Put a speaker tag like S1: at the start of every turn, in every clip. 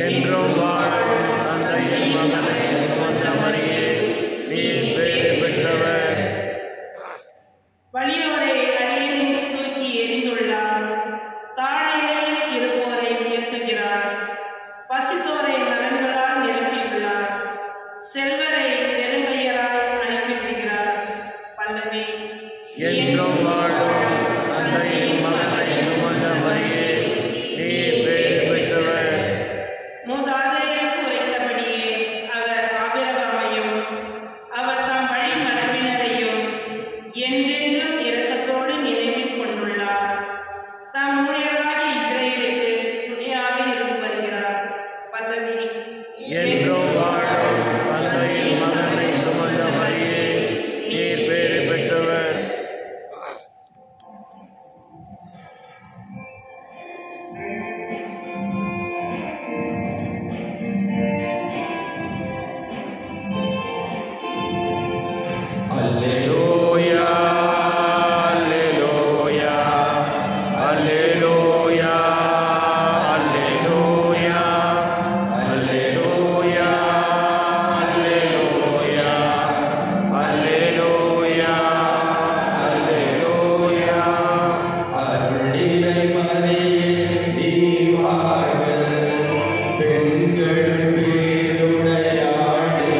S1: என்றும் வாழும் தந்தையின் மகனை சுமந்த மரியே நீர் பேறு பெற்றவர்.
S2: வலியோரை அடியிலிருந்து தூக்கி எறிந்துள்ளார். தாழ்நிலையில் இருப்போரை உயர்த்துகிறார். பசித்தோரை நலன்களால் நிரப்பியுள்ளார். செல்வரை பெருங்கையராய் அனுப்பிவிடுகிறார். பல்லவி
S1: என்றும் வாழும் தந்தையின் மகனை சுமந்த மரியே நீர் பேறு பெற்றவர்.
S2: மூதாதையருக்கு உரைத்தபடியே அவர் ஆபிரகாமையும் அவர் தம் வழி மரபினரையும் என்றென்றும் இரக்கத்தோடு நினைவில் கொண்டுள்ளார். தம் ஊழியராகிய இஸ்ரேலுக்கு துணையாக இருந்து வருகிறார். பல்லவி
S1: என்றும் வாழும் தந்தையின் மகனை சுமந்த மரியே நீர் பேறு பெற்றவர். அல்லேலூயா அல்லேலூயா அல்லேலூயா அல்லேலூயா அல்லேலூயா அல்லேலூயா அல்லேலூயா அல்லேலூயா.
S3: அருளினை மரியே நீ வாழ்க, பெண்கள் பேருடையாளே,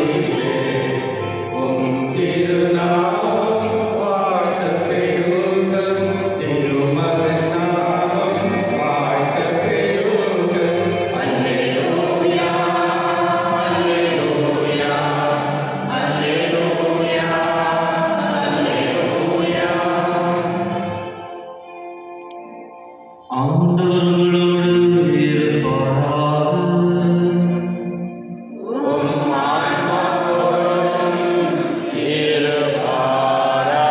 S3: உம் திருநாமம் வாழ்த்தப் பெறுக, திருமகன் நாமம் வாழ்த்தப் பெறுக. அல்லேலூயா அல்லேலூயா அல்லேலூயா அல்லேலூயா. ஆண்டவர் உங்களோடு இருப்பாராக.
S1: உம் ஆன்மாவோடும் இருப்பாராக.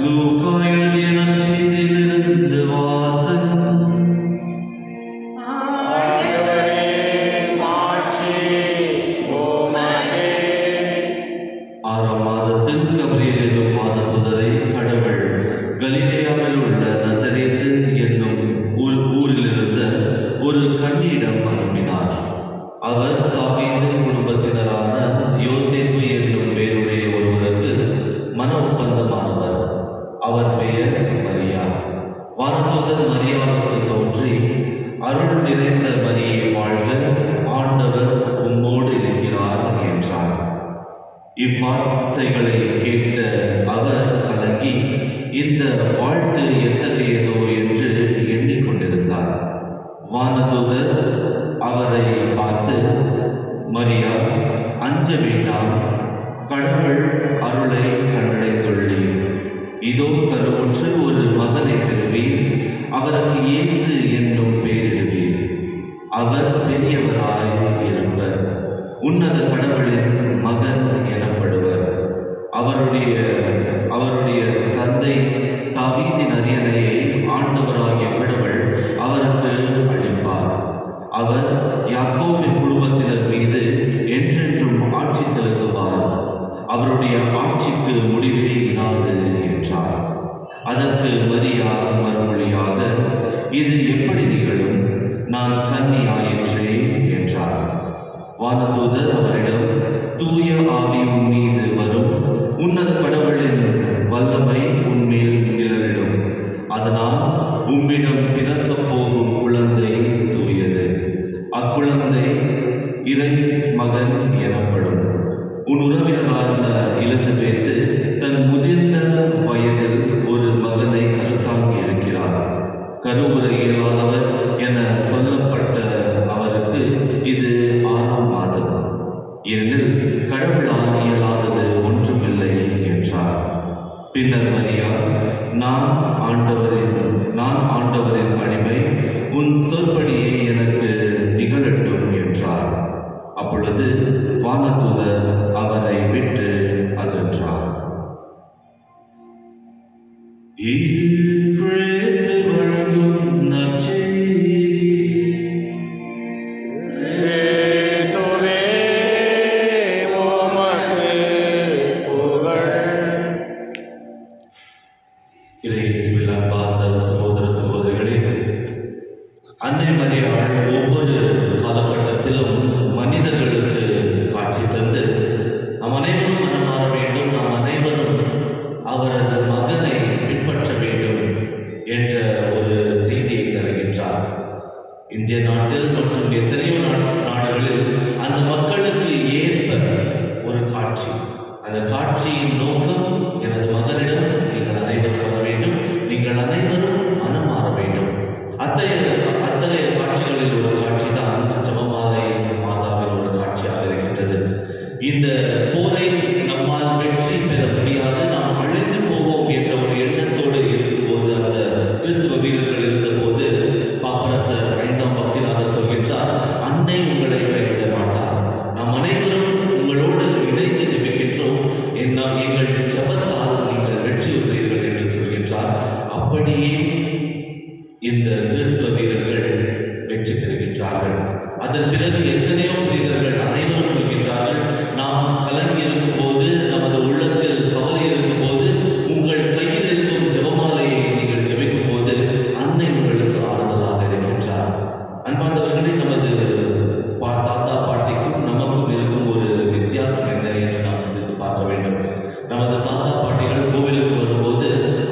S3: லூக்கா எழுதிய நற்செய்தியிலிருந்து வாசகம்.
S1: ஆண்டவரே மாட்சி உமக்கே.
S3: 6ஆம் மாதத்தில் கபிரியேல் என்னும் வானதூதரை கடவுள் கலிலேயாவில் உள்ள நசரேத்து என்னும் ஊரிலிருந்த ஒரு கன்னியிடம் அனுப்பினார். அவர் தாவீது குடும்பத்தினரான யோசேப்பு என்னும் பேருடைய ஒருவருக்கு மன ஒப்பந்தமானவர். அவர் பெயர் மரியா. வானதூதர் மரியாவுக்கு தோன்றி, அருள் நிறைந்த மரியே வாழ்க, ஆண்டவர் உம்மோடு இருக்கிறார் என்றார். இவ்வார்த்தைகளை கேட்ட அவர் கலங்கி, இந்த வாழ்த்து எத்தகையதோ என்று எண்ணிக்கொண்டிருந்தார். வானதூதர் அவரை பார்த்து, மரியா, அஞ்ச வேண்டாம், கடவுள் அருளை கண்டடைந்துள்ளீர். இதோ கருவுற்று ஒரு மகனை பெறுவீர், அவருக்கு இயேசு என்னும் பெயரிடுவீர். அவர் பெரியவராய் இருப்பர், உன்னத கடவுளின் மகன் எனப்படுவர். அவருடைய தந்தை தாவீதின் அரியணையை ஆண்டவராகிய கடவுள் அவருக்கு அளிப்பார். அவர் யாக்கோபின் குடும்பத்தினர் மீது என்றென்றும் ஆட்சி செலுத்துவார். அவருடைய ஆட்சிக்கு முடிவே இராது என்றார். அதற்கு மரியா மறுமொழியாக, இது எப்படி நிகழும்? நான் கன்னி ஆயிற்றே என்றார். வானதூதர் அவரிடம், தூய ஆவி உன் மீது வரும், உன்னத கடவுளின் வல்லமை உன்மேல் நிழலிடும். அதனால் உம்மிடம் பிறக்கப் போகும் குழந்தை தூயது. அக்குழந்தை இறை மகன் எனப்படும். உன் உறவினரான எலிசபெத்து தன் முதிர்ந்த வயதில் ஒரு மகனை கருத்தாங்கி இருக்கிறார். கருவுற இயலாதவர் என சொல்லப்பட்ட அவருக்கு இது 6ஆம் மாதம். ஏனெனில் கடவுளால் இயலாதது ஒன்றுமில்லை என்றார். பின்னர் மரியா, நான் ஆண்டவரின் அடிமை, உன் சொற்படியே எனக்கு நிகழட்டும் என்றார். அப்பொழுது வானதூதர் அவரை விட்டு அகன்றார். கிறிஸ்து வழங்கும் நற்செய்தி.
S1: கிறிஸ்துவே உமக்கு புகழ்.
S3: இயேசுவில் அன்பார்ந்த சகோதர சகோதரிகளே, அன்னை மரியாள் ஒவ்வொரு இந்த போரை நம்மால் வெற்றி பெற முடியாது, நாம் அழிந்து போவோம் என்ற ஒரு எண்ணத்தோடு இருக்கும்போது அந்த கிறிஸ்துவ வீரர்கள் இருந்தபோது பாப்பரசர் 5ஆம் பக்திநாதர் சொல்கின்றார், அன்னை உங்களை கைவிட மாட்டார், நாம் அனைவரும் உங்களோடு இணைந்து ஜெபிக்கின்றோம், எங்கள் ஜெபத்தால் நீங்கள் வெற்றி பெறுவீர்கள் என்று சொல்கின்றார். அப்படியே இந்த கிறிஸ்துவ வீரர்கள் வெற்றி பெறுகின்றார்கள். அதன் பிறகு எத்தனையோ புனிதர்கள் அனைவரும் சொல்கின்றார்கள், நாம் கலங்கி இருக்கும் போது, நமது உள்ளத்தில் கவலை இருக்கும் போது, உங்கள் கையில் இருக்கும் ஜெபமாலையை நீங்கள் ஜெபிக்கும் போது அன்னை உங்களுக்கு ஆறுதலாக இருக்கின்றார். அன்பார்ந்தவர்களே, நமது தாத்தா பாட்டிக்கும் நமக்கும் இருக்கும் ஒரு வித்தியாசம் என்ன என்று நாம் சிந்தித்து பார்க்க வேண்டும். நமது தாத்தா பாட்டிகள் கோவிலுக்கு வரும்போது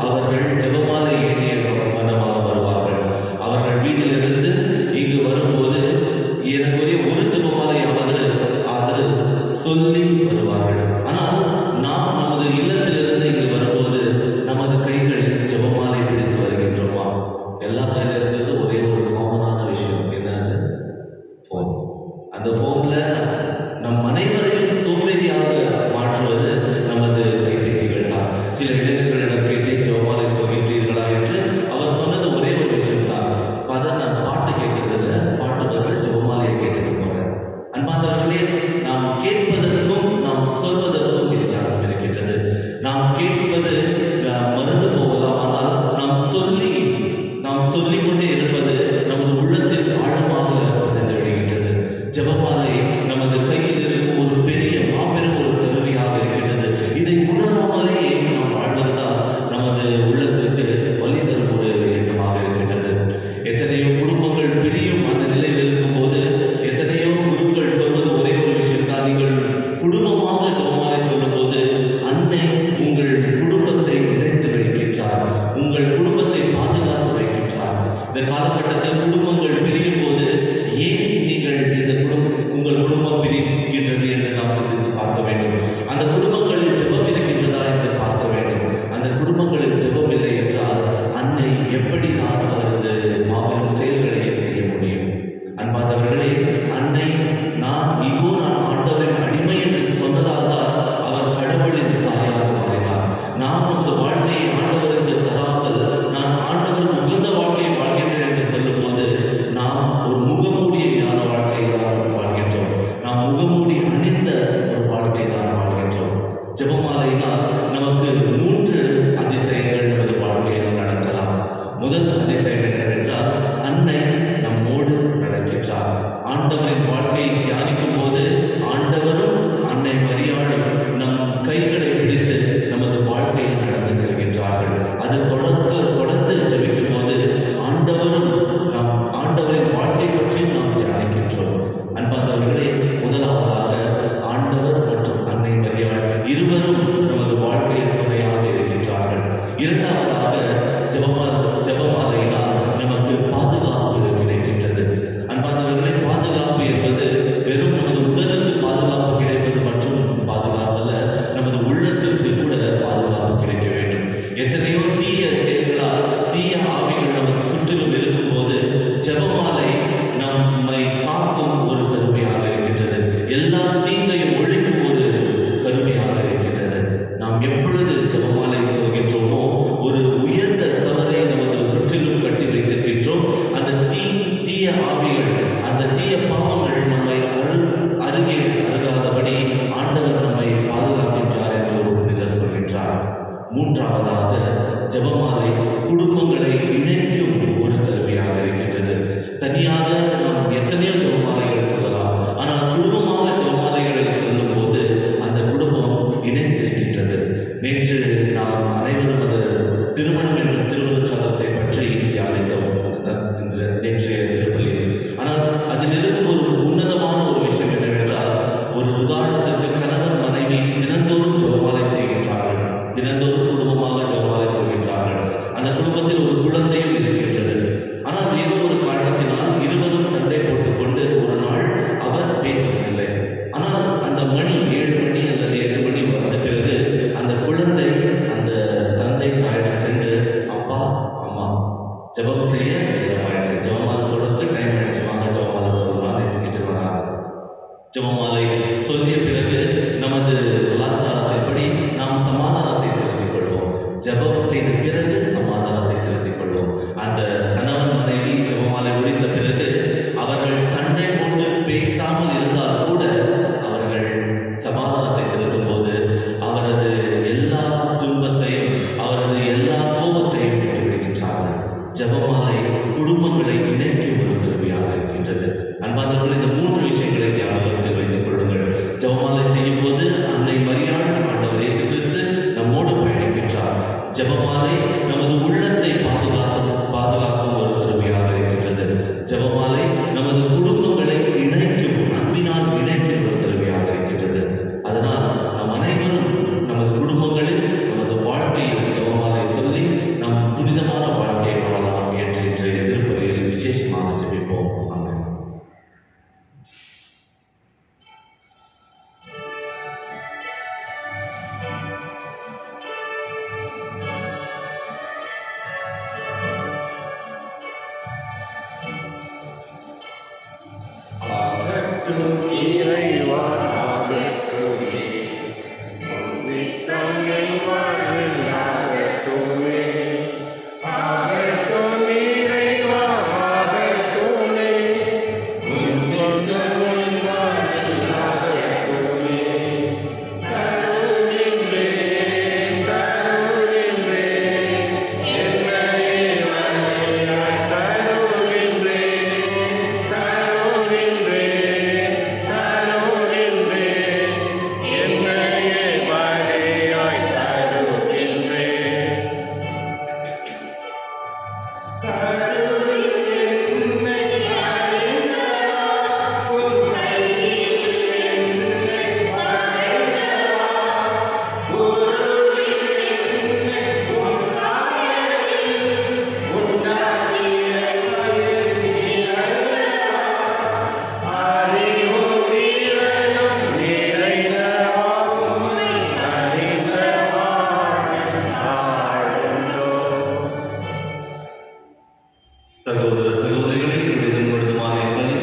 S3: அவர்கள் ஜெபமாலை ஏந்திய வண்ணமாக வருவார்கள். அவர்கள் வீட்டிலிருந்து இங்கு வரும்போது எனக்குரிய ஒரு ஜெபமாலையாவது சொல்லி வருவார்கள். ஆனால் நாம் நமது இல்லத்திலிருந்து இங்கு வரும்போது நமது கைகளில் ஜெபமாலை பிடித்து வருகின்றோமா? எல்லா கையில இருக்கிறது ஒரே ஒரு காமனான விஷயம், என்னது? போன். அந்த போன்ல நம் அனைவரையும் சோம்பேறியாக மாற்றுவது நமது கைபேசிகள் தான். சில இளைஞர்களிடம் கேட்டேன், ஜெபமாலை சொல்கின்றீர்களா என்று. அவர் சொன்னது ஒரே ஒரு விஷயம் தான், நான் பாட்டு கேட்கறது இல்லை, பாட்டு பதில் ஜெபமாலையை கேட்டுட்டு போறேன். அன்பார்ந்தவர்களே, நாம் கேட்பதற்கும் நாம் சொல்வதற்கும் வித்தியாசம் இருக்கின்றது. நாம் கேட்பது மறந்து போகலாம், ஆனால் நாம் சொல்லிக் கொண்டே இருப்பது நமது உள்ளத்தில் ஆழமாக பதிந்து விடுகின்றது. ஜெபமாலை நமது கையில் இருக்கும் ஒரு பெரிய மாபெரும் ஒரு கருவியாக இருக்கின்றது. இதை உணராமலே நாம் வாழ்வதுதான் நமது உள்ளத்திற்கு வழி தரும் ஒரு எண்ணமாக இருக்கின்றது. எத்தனையோ குடும்பங்கள் பிரியும் அந்த நிலையில் இருக்கும் போது எத்தனையோ குருக்கள் சொல்வது ஒரே ஒரு விஷயம் தான், நீங்கள் குடும்பமாக ஜெபமாலை சொல்லும் போது அன்னை உங்கள் குடும்பத்தை இணைத்து வைக்கின்றார், உங்கள் குடும்பத்தை பாதுகாத்து வைக்கின்றார். இந்த காலகட்டத்தில் குடும்பங்கள் பிரியும் போது ஏன் நீங்கள் உங்கள் குடும்பம் பிரிக்கின்றது என்று நாம் சிந்தித்து பார்க்க வேண்டும். அந்த குடும்பங்களில் ஜெபம் இருக்கின்றதா என்று பார்க்க வேண்டும். அந்த குடும்பங்களில் ஜெபம் இல்லை என்றால் அன்னை எப்படிதான் அவரது மாபெரும் செயல்களை செய்ய முடியும்? அன்பார்ந்தவர்களே, அன்னை நான் ஆண்டவரின் அடிமை என்று சொன்னதால் தான் அவர் கடவுளின் தாயாக மாறினார். நாம் நமது வாழ்க்கையை ஆண்டவருக்கு தராமல் நான் ஆண்டவர் உகந்த வாழ்க்கையை வாழ்கின்றேன் என்று சொல்லும் போது நாம் ஒரு முகமூடிய ஞான வாழ்க்கை தான் வாழ்கின்றோம். நாம் முகமூடி அணிந்த ஒரு வாழ்க்கை தான் வாழ்கின்றோம். ஜெபமாலையினால் நமக்கு 3 அதிசயங்கள் நமது வாழ்க்கையில் நடக்கலாம். முதல் அதிசயம் என்னவென்றால், அன்னை நம்மோடு நடக்கின்றார். ஆண்டவரின் வாழ்க்கையை தியானிக்கும் போது ஆண்டவரும் அன்னை மரியாளும் நம் கைகளை பிடித்து நமது வாழ்க்கையில் நடந்து செல்கின்றார்கள். அது தொடர்ந்து ஜெபிக்கும் போது ஆண்டவரின் வாழ்க்கை பற்றி நாம் தியானிக்கின்றோம். அன்பார்ந்தவர்களே, முதலாவதாக ஆண்டவர் மற்றும் அன்னை மரியாள் இருவரும் நமது வாழ்க்கையில் துணையாக இருக்கின்றார்கள். இரண்டாவதாக ஜெபமாலையினால் நமக்கு பாதுகாப்பு கிடைக்கின்றது. அன்பார்ந்தவர்களே, பாதுகாப்பு என்பது வெறும் நமது உடலுக்கு பாதுகாப்பு கிடைப்பது மற்றும் பாதுகாப்பல்ல, நமது உள்ள ஜெபமாலை சொல்லிய பிறகு நமது கலாச்சாரத்தின்படி நாம் சமாதானத்தை செலுத்திக் கொள்வோம். ஜெபம் செய்த பிறகு சமாதானத்தை செலுத்திக் கொள்வோம். அந்த கணவன் மனைவி ஜெபமாலை முடிந்த பிறகு அவர்கள் சண்டை போட்டு பேசாமல் இருந்தால் கூட அவர்கள் சமாதானத்தை செலுத்தும் போது அவரது எல்லா துன்பத்தையும் அவரது எல்லா கோபத்தையும் விட்டு விடுகின்றார்கள். ஜெபமாலை குடும்பங்களை இணைக்கும் ஒரு கருவியாக இருக்கின்றது. அன்பானவர்கள், இந்த 3 விஷயங்களை ஞாபகத்தில் வைத்துக் கொள்ளுங்கள். ஜெபமாலை செய்யும் போது அன்னை மரியாள் ஆண்டவர் இயேசு கிறிஸ்து நம்மோடு பயணிக்கின்றார். ஜெபமாலை நமது உள்ளத்தை பாதுகாக்கும் ஒரு கருவியாக இருக்கின்றது. ஜெபமாலை நமது குடும்பங்களை இணைக்கும், அன்பினால் இணைக்கும் ஒரு கருவியாக இருக்கின்றது. அதனால் நம் அனைவரும் நமது குடும்பங்களில் நமது வாழ்க்கையில் ஜெபமாலை சொல்லி நம் புனிதமான வாழ்க்கையை வாழலாம் என்று இன்றைய திருப்பலியில் விசேஷமாக ஜெபிப்போம். ஆமென்.
S1: ஆகட்டும் இறைவா, ஆகட்டுமே, உம் சித்தம் என் வாழ்வில் ஆகட்டுமே. ஆகட்டும் இறைவா, ஆகட்டுமே, உம் சித்தம் என் வாழ்வில் ஆகட்டுமே. கருகின்றேன், கருகின்றேன், என்னையே வழியாய் கருகின்றேன், கருகின்றேன், கருகின்றேன், என்னையே வழியாய் கருகின்றேன். அறிவும் வீரனும் நிறைந்த ஆளுமை அறிந்த ஆளுண்டோ.
S3: சகோதர சகோதரிகளே, உங்களுடைய மாலை பலி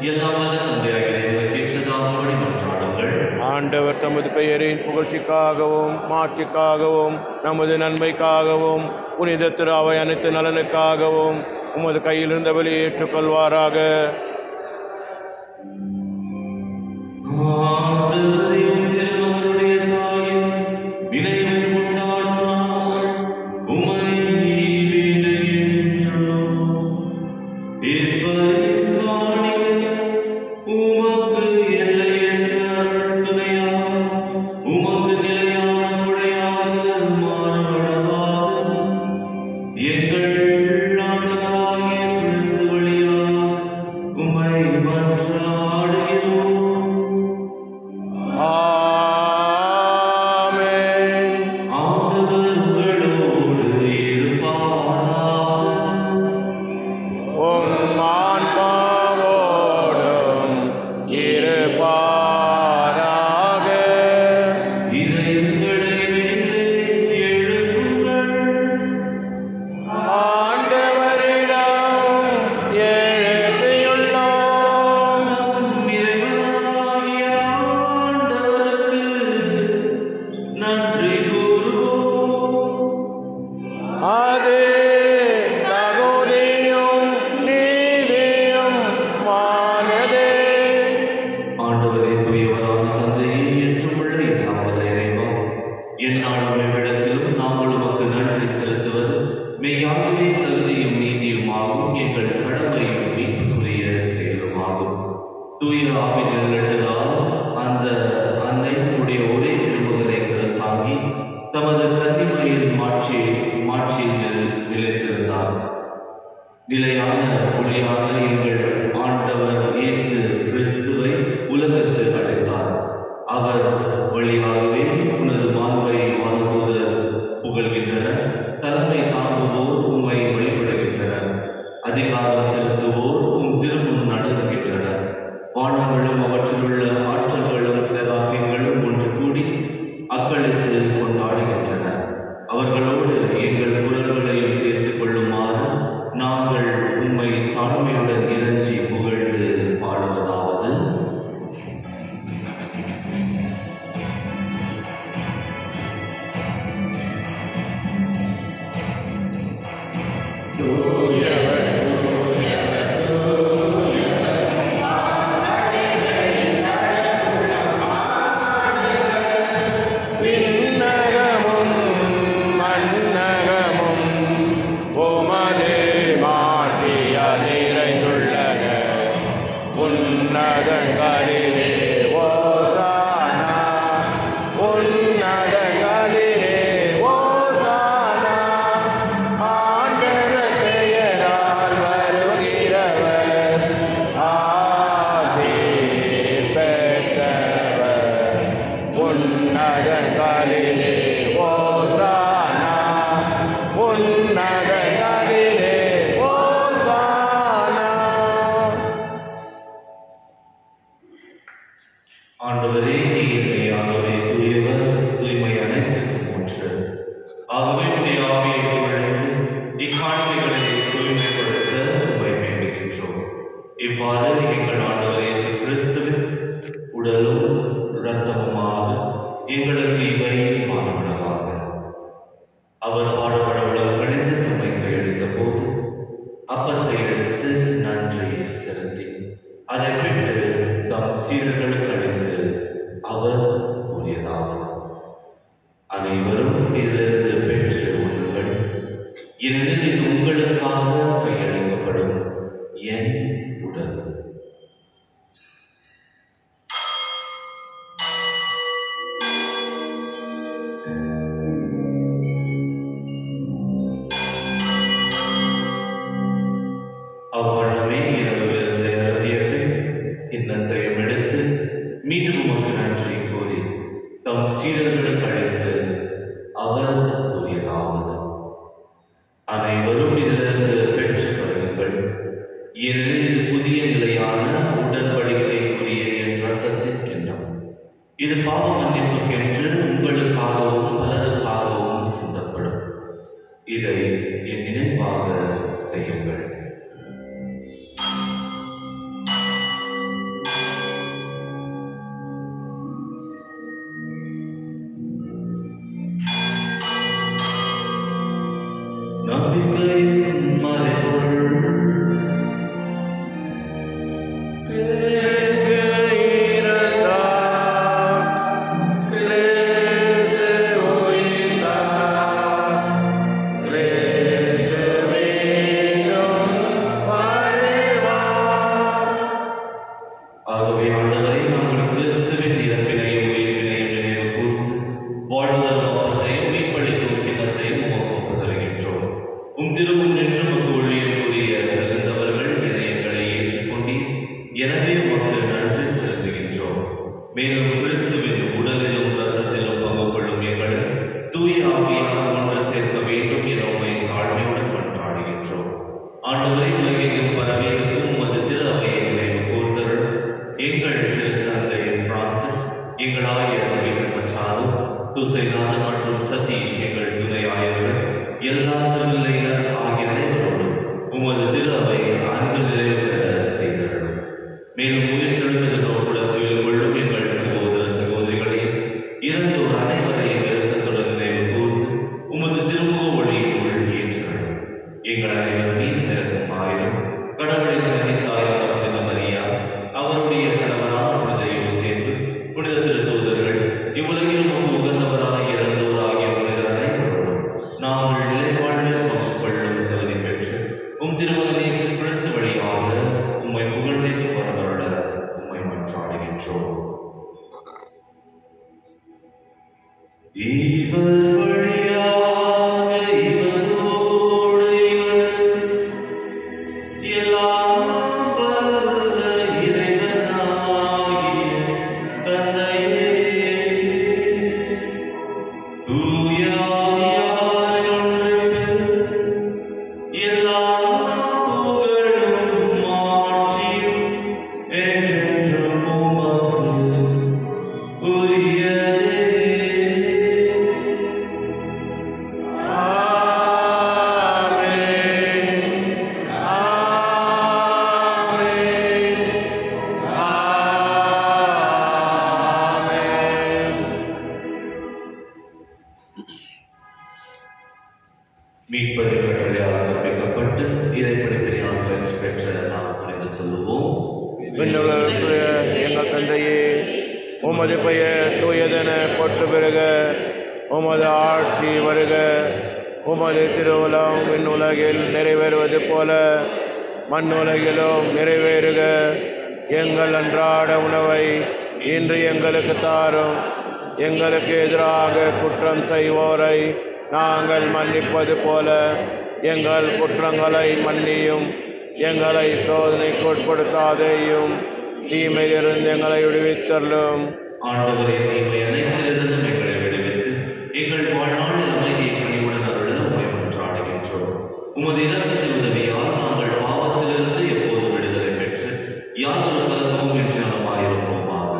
S3: எல்லாம் வல்ல தந்தையாகிய இறைவனுக்கு ஏற்றதாகும்படி மன்றாடுங்கள்.
S1: ஆண்டவர் தமது பெயரின் புகழ்ச்சிக்காகவும் மாட்சிக்காகவும் நமது நன்மைக்காகவும் புனித திரு அவை அனைத்து நலனுக்காகவும் உமது கையில் இருந்த வழியை ஏற்றுக்கொள்வாராக.
S3: ஆண்டவரையும் திருமகனுடைய தாயும் நினைவை கொண்டாடும் நாங்கள் உம்மை வேண்டுகின்றோம். இப்பலியின் காணிக்கை உமக்கு எல்லையற்ற அருள் துணையாக, உமக்கு நிலையான கொடையாக மாறுபடவாக எங்கள் ஆண்டவராகிய கிறிஸ்து வழியாக உம்மை மன்றாடுகிறோம்.
S1: ஆமென்.
S3: ஆண்டவர் உங்களோடு இருப்பாராக.
S1: உம் ஆன்மாவோடும் இருப்பாராக.
S3: இதயங்களை மேலே எழுப்புங்கள்.
S1: ஆண்டவரிடம் எழுப்பியுள்ளோம்.
S3: நம் இறைவனாகிய ஆண்டவருக்கு நன்றி கூறுவோம்.
S1: அது தகுதியும் நீதியும் மானதே.
S3: ஆண்டவரே, தூயவரான தந்தையே, என்றுமுள்ள எல்லாம் வல்ல இறைவா, எந்நாளும் எவ்விடத்திலும் நாங்கள் உமக்கு நன்றி செலுத்துவது மெய்யாகவே தகுதியும் நீதியுமாகும், எங்கள் கடமையும் மீட்புக்குரிய செயலுமாகும். தூய ஆவியின் நிழலால் அந்த அன்னை உம்முடைய ஒரே திருமகனை கருத்தாங்கி தமது கன்னிமையின் மாட்சியில் நிலைத்திருந்தார். நிலையான ஒளியான எங்கள் ஆண்டவர் இயேசு கிறிஸ்துவை உலகிற்கு அளித்தார். அவர் வழியாகவே உனது மாண்பை வானதூதர் புகழ்கின்றனர். தலைமை தாங்குவோர் உம்மை வழிபடுகின்றனர். அதிகாரம் செலுத்துவோர் உம் திருமுன் நடுங்குகின்றனர். வானங்களும் அவற்றிலுள்ள ஆற்றல்களும் செராஃபின்களும் ஒன்று கூடி அக்களித்து கொண்டாடுகின்றனர். அவர்களோடு எங்கள் குரல்களையும் சேர்த்துக் கொள்ளுமாறு நாங்கள் உம்மை தாழ்மையுடன் இறைஞ்சி புகழ்ந்து பாடுவதாவது.
S1: உன்னதங்களிலே ஓசானா, உன்னதங்களிலே ஓசானா, ஆண்டவர் பெயரால் வருகிறவர் ஆசீர் பெற்றவர். உன்னதங்களிலே ஓசானா, உன்னதங்களிலே ஓசானா.
S3: ஆண்டவரே, நீர் மெய்யாகவே தூயவர், தூய்மை அனைத்துக்கும் ஊற்று. ஆகவே உடைய ஆவியை குழைந்து இக்காணிக்கைகளை தூய்மைப்படுத்த உம்மை வேண்டுகின்றோம். இவ்வாறு எங்கள் ஆண்டவர் இயேசு கிறிஸ்துவின் உடலும் இரத்தமுமாக எங்களுக்கு இவை மாறுபடுவாக. அவர் பாடுபடவுடன் கழிந்து தம்மை கையளித்த போது அப்பத்தை எடுத்து நன்றி செலுத்தி அதை விட்டு தம் சீடர்களுக்கு அளித்து அவர் கூறியதாவது: அனைவரும் இதிலிருந்து பெற்று உண்ணுங்கள், ஏனெனில் இது உங்களுக்காக கையளிக்கப்படும் என் உடல். அவ்வளவே இரவு விருந்தை அருந்திய பின் கிண்ணத்தையும் எடுத்து மீண்டும் உமக்கு நன்றி கூறி தம் சீடர்களுக்கு அழைத்து அவர் கூறியதாவது: அனைவரும் இதிலிருந்து பெற்று பருகுங்கள், ஏனெனில் இது புதிய நிலையான உடன்படிக்கைக்குரிய என் இரத்தத்தின் கிண்ணம். இது பாவ மன்னிப்புக்கென்று உங்களுக்காகவும் பலருக்காகவும் சிந்தப்படும். இதை என் நினைவாக செய்யுங்கள். நம்பிக்கையின் மறைபொருள்
S1: கிறிஸ்து இறந்தார், கிறிஸ்து உயிர்த்தார், கிறிஸ்து மீண்டும் வருவார்.
S3: ஆகவே ஆண்டவரை, நாங்கள் கிறிஸ்துவின் இறப்பினையும் உயிர்ப்பினையும் நினைவு கூர்ந்து வாழ்வதன் அப்பத்தையும் மீட்பளிக்கும் கிண்ணத்தையும் உமக்கு ஒப்புத் தருகின்றோம். உம் திருமுன் நின்று உமக்கு ஊழியம் புரிய தகுந்தவர்கள் என எங்களை ஏற்றுக்கொண்டீர். எனவே உமக்கு நன்றி செலுத்துகின்றோம். மேலும் கிறிஸ்துவின் உடலிலும் இரத்தத்திலும் பங்கு கொள்ளும் எங்களை தூய ஆவியார் ஒன்று சேர்க்க வேண்டும் என உம்மை தாழ்மையுடன் மன்றாடுகின்றோம். ஆண்டவரை, உலகெங்கும் பரவியிருக்கும் உமது திரு அவையை நினைவு கூர்ந்தருளும். எங்கள் திருத்தந்தை பிரான்சிஸ், எங்கள் ஆயர் பீட்டர் மச்சாது, சூசைநாதன் மற்றும் சதீஷ், எங்கள் துணை ஆயர்கள், எல்லா திருநிலையினர் ஆகிய அனைவரோடும் உமது திரு அவை அன்பில் நிறைவு பெற செய்தருளும். மேலும் உயிர்த்தெழுந்த நோக்குடன் துயில் கொள்ளும் எங்கள் சகோதர சகோதரிகளையும் இறந்தோர் அனைவரையும் இரக்கத்துடன் நினைவு கூர்ந்து உமது திருமுக ஒளியினுள் ஏற்றருளும். எங்கள் அனைவர் மீது இரக்கமாயிரும். கடவுளின் கன்னித்தாயான புனித மரியா, அவருடைய கணவரான புனித யோசேப்பு, புனித திருத்தூதர்கள், இவ்வுலகிலும் உமக்கு உகந்தவராய் இறந்தோராகிய புனிதர் அனைவரோடும் நாங்கள் நிலைவாழ்வில் பங்கு கொள்ளும் தகுதி பெற்று உம் திருமகன் இயேசு கிறிஸ்து வழியாக உம்மை புகழ்ந்தேற்று வரவருள உம்மை மன்றாடுகின்றோம். இவர் வழியாக இவரோடு இவர் எல்லாம் வல்ல இறைவனாகிய தந்தையே, தூய ஆவியாரின் ஒன்றிப்பில் எல்லா புகழும் மாட்சியும் என்றென்றும் உமக்கு உரியதே. மீட்பரின் கட்டளையால் கற்பிக்கப்பட்டு இறைப்படிப்பினால் பயிற்சி பெற்ற நாம் துணிந்து சொல்லுவோம்:
S1: விண்ணுலகிற்குரிய எங்கள் தந்தையே, உமது பெயர் தூயதென போற்று பெறுக, உமது ஆட்சி வருக, உமது திருவுளம் விண்ணுலகில் நிறைவேறுவது போல மண்ணுலகிலும் நிறைவேறுக. எங்கள் அன்றாட உணவை இன்று எங்களுக்கு தாரும். எங்களுக்கு எதிராக குற்றம் செய்வோரை நாங்கள் மன்னிப்பது போல எங்கள் குற்றங்களை மன்னியும். எங்களை சோதனைக்கு உட்படுத்தாதேயும், தீமையிலிருந்து எங்களை விடுவித்தருளும்.
S3: ஆண்டவரே, தீமை அனைத்திலிருந்தும் எங்களை விடுவித்து எங்கள் வாழ்நாளில் அமைதியை கனிவுடன் அருள உம்மை மன்றாடுகின்றோம். உமது இரக்கத்தின் உதவியால் நாங்கள் பாவத்திலிருந்து எப்போது விடுதலை பெற்று யாதொரு கலக்கமும் இன்றி நலமாயிருப்போமாக.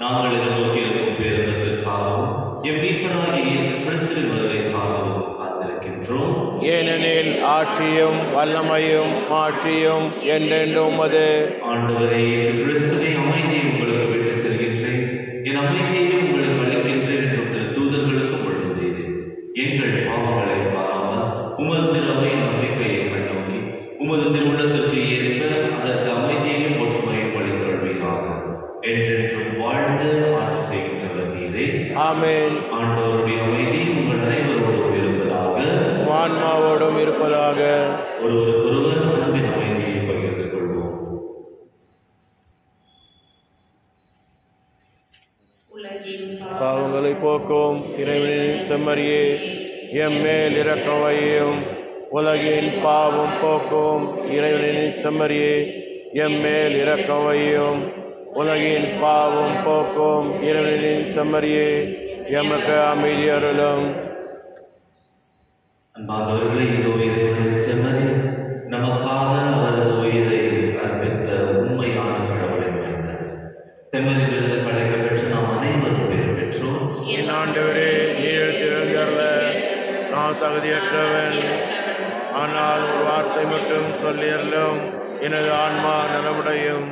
S3: நாங்கள் எதிர்நோக்கியிருக்கும் பேரின்பத்திற்காகவும் எம் மீட்பராகிய இயேசு கிறிஸ்துவின் வருகைக்காகவும் காத்திருக்கின்றோம்.
S1: ஏனெனில் ஆட்சியும் வல்லமையும் மாட்சியும் என்றென்றும் உமது.
S3: ஆண்டவரே இயேசு கிறிஸ்துவை, அமைதியை உங்களுக்கு விட்டு செல்கின்றேன், என் அமைதியையும் உங்களுக்கு அளிக்கின்றேன் என்றும் திரு தூதர்களுக்கும் மொழிந்தீரேன். எங்கள் பாவங்களை பாராமல் உமது திருவையின் நம்பிக்கையை கண்ணோக்கி உமது திருவுள்ளத்திற்கு ஏற்ப அதற்கு அமைதியையும் ஒற்றுமையும் அளித்தருள்வீராக. என்றென்றும் வாழ்ந்து ஆட்சி செய்கின்றவர் நீரே.
S1: ஆமென்.
S3: ஆண்டவருடைய அமைதி உங்கள் அனைவரோடும் இருப்பதாக,
S1: ஆன்மாவோடும் இருப்பதாக.
S3: ஒருவருக்கொருவர் அன்பின் அமைதியை பகிர்ந்து கொள்வோம்.
S2: உலகின்
S1: பாவங்களை போக்கும் இறைவனின் செம்மறியே, எம்மேல் இரக்கம் வையும். உலகின் பாவம் போக்கும் இறைவனின் செம்மறியே, எம்மேல் இரக்கம் வையும். உலகின் பாவம் போக்கும் இறைவனின் செம்மறியே, எமக்கு அமைதி அருளும்.
S3: அன்பார்ந்தவர்களே, இதோ இறைவனின் செம்மறி, நமக்காக அவரது உயிரை அர்ப்பித்த உண்மையான கடவுளின் மைந்தர். செம்மறியிலிருந்து படைக்க பெற்று நாம் அனைவரும் பேர் பெற்றோம்.
S1: என் ஆண்டவரே, நீர் திறந்தருள நான் தகுதியற்றவன். ஆனால் ஒரு வார்த்தை மட்டும் சொல்லியறலும், எனது ஆன்மா நலமுடையும்.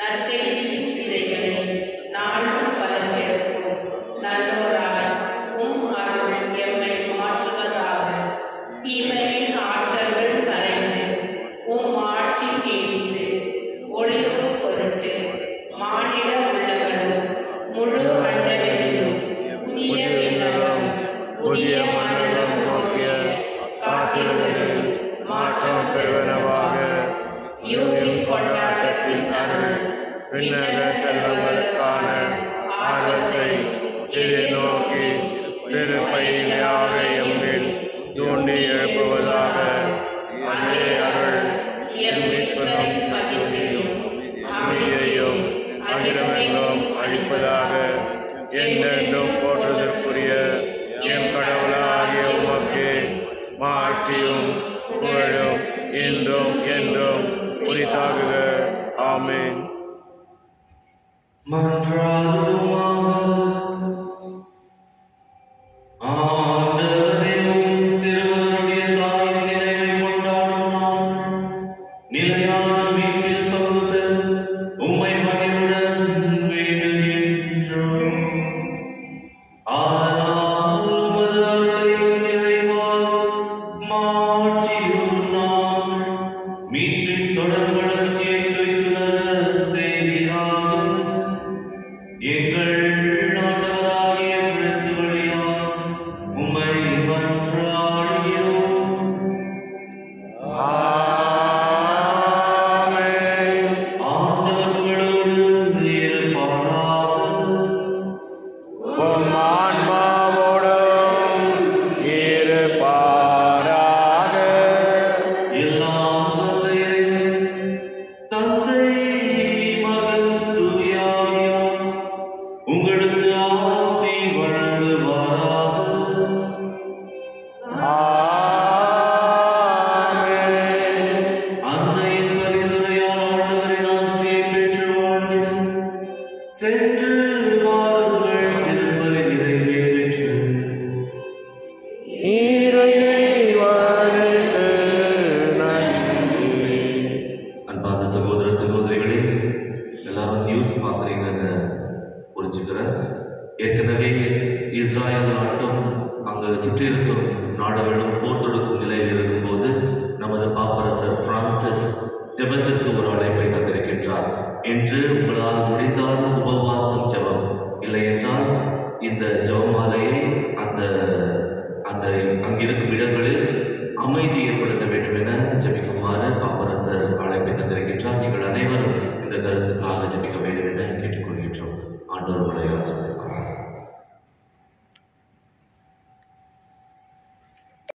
S2: நற்செய்தியின் விதைகளை நாளும் வளர்த்தெடுக்கும் நல்லோராய் உம் அருள் எம்மை மாற்றுவதாக. தீமையின் ஆற்றல்கள் மறைந்து உம் ஆட்சி நீடித்து ஒளிரும் பொருட்டு மாநில உள்ளவரும் முழு அண்டவெளியும் புதிய விண்ணகம் புதிய மண்டலம் நோக்கிய காத்திருந்ததில் மாற்றம் பெறுவனவாக. யூபி கொண்டாட்டத்தின் அருள் விண்ணக செல்வங்களுக்கான ஆர்வத்தை எதிர்நோக்கி திருப்பயிலாக எம்மில் தூண்டி எழுப்புவதாக. அதே அருள் எம் மீட்பும் மகிழ்ச்சியும் அமைதியையும் அகிலமெங்கும் அளிப்பதாக. என்றென்றும் போற்றுதற்குரிய எம் கடவுளாகிய உமக்கு மாட்சியும் புகழும் என்றும் என்றும் உரித்தாகுக. ஆமென்.
S3: ஆண்டவரே, உம் திருமகனுடைய தாயின் நினைவை கொண்டாடும் நாங்கள் நிலையான மீட்பில் பங்கு பெற உம்மை பணிவுடன் வேண்டுகின்றோம். ஆனால் உமது அருளையும் நிறைவாக மாற்றியும் நாங்கள் மீட்பின் தொடர் வளர்ச்சியை துய்த்துணர செய்கிறார். எங்கள் ஆண்டவராகிய கிறிஸ்து வழியாக உம்மை மன்றாடுகிறோம்.
S1: ஆமென்.
S3: ஆண்டவர் உங்களோடு இருப்பாராக.
S1: உம் ஆன்மாவோடும் இருப்பாராக.
S3: எல்லாம் வல்ல இறைவன் தந்தை மகன் தூய ஆவியார் உங்களுக்கு ஆசி வழங்குவாராக.
S1: ஆமென்.
S3: அன்னையின் பரிந்துரையால் ஆண்டவரின் ஆசியை பெற்று வாழ்ந்திட சென்று வாருங்கள். திருப்பலி நிறைவேறிற்று.
S1: இறைவனுக்கு நன்றி.
S3: அன்பார்ந்த சகோதர சகோதரிகளே, எல்லாரும் நியூஸ் பார்க்குறீங்கன்னு புரிஞ்சுக்கிறேன். ஏற்கனவே இஸ்ராயல் நாட்டும் அங்கு சுற்றி இருக்கும் நாடுகளும் போர் தொடுக்கும் நிலையில் இருக்கும்போது நமது பாப்பரசர் பிரான்சிஸ் ஜெபத்திற்கு ஒரு அழைப்பை தந்திருக்கின்றார். என்று உங்களால் முடிந்தால் உபவாசம் ஜெபம், இல்லை என்றால் இந்த ஜெபமாலையை அந்த